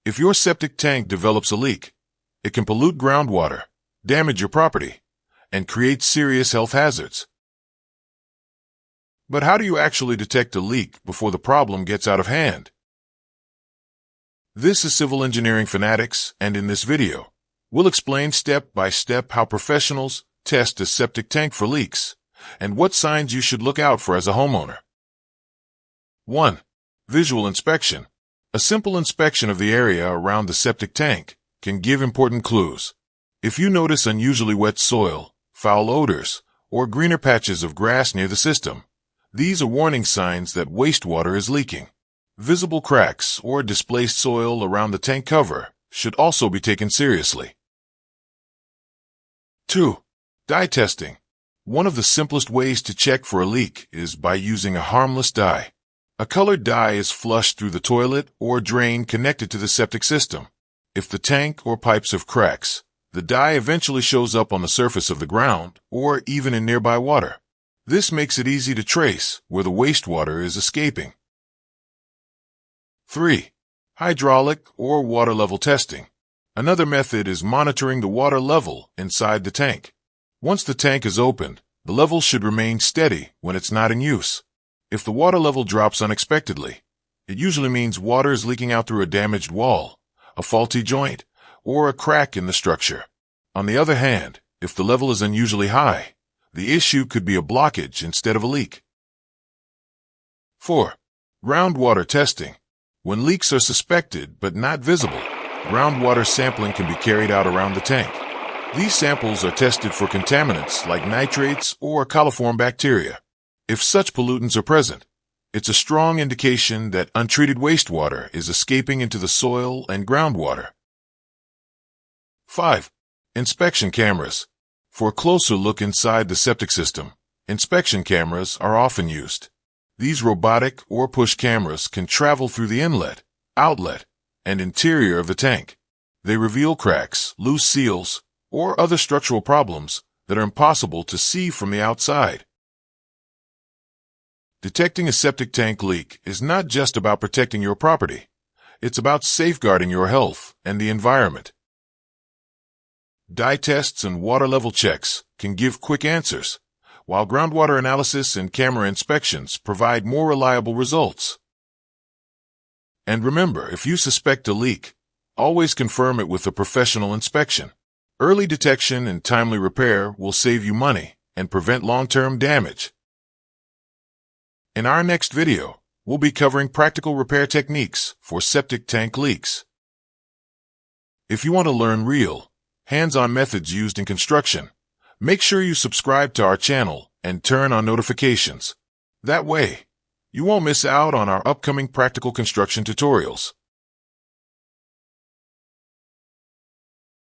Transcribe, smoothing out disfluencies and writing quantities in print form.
If your septic tank develops a leak, it can pollute groundwater, damage your property, and create serious health hazards. But how do you actually detect a leak before the problem gets out of hand? This is Civil Engineering Fanatics, and in this video, we'll explain step by step how professionals test a septic tank for leaks, and what signs you should look out for as a homeowner. 1. Visual inspection. A simple inspection of the area around the septic tank can give important clues. If you notice unusually wet soil, foul odors, or greener patches of grass near the system, these are warning signs that wastewater is leaking. Visible cracks or displaced soil around the tank cover should also be taken seriously. 2. Dye testing. One of the simplest ways to check for a leak is by using a harmless dye. A colored dye is flushed through the toilet or drain connected to the septic system. If the tank or pipes have cracks, the dye eventually shows up on the surface of the ground or even in nearby water. This makes it easy to trace where the wastewater is escaping. 3. Hydraulic or water level testing. Another method is monitoring the water level inside the tank. Once the tank is opened, the level should remain steady when it's not in use. If the water level drops unexpectedly, it usually means water is leaking out through a damaged wall, a faulty joint, or a crack in the structure. On the other hand, if the level is unusually high, the issue could be a blockage instead of a leak. 4. Groundwater testing. When leaks are suspected but not visible, groundwater sampling can be carried out around the tank. These samples are tested for contaminants like nitrates or coliform bacteria. If such pollutants are present, it's a strong indication that untreated wastewater is escaping into the soil and groundwater. 5. Inspection cameras. For a closer look inside the septic system, inspection cameras are often used. These robotic or push cameras can travel through the inlet, outlet, and interior of the tank. They reveal cracks, loose seals, or other structural problems that are impossible to see from the outside. Detecting a septic tank leak is not just about protecting your property. It's about safeguarding your health and the environment. Dye tests and water level checks can give quick answers, while groundwater analysis and camera inspections provide more reliable results. And remember, if you suspect a leak, always confirm it with a professional inspection. Early detection and timely repair will save you money and prevent long-term damage. In our next video, we'll be covering practical repair techniques for septic tank leaks. If you want to learn real, hands-on methods used in construction, make sure you subscribe to our channel and turn on notifications. That way, you won't miss out on our upcoming practical construction tutorials.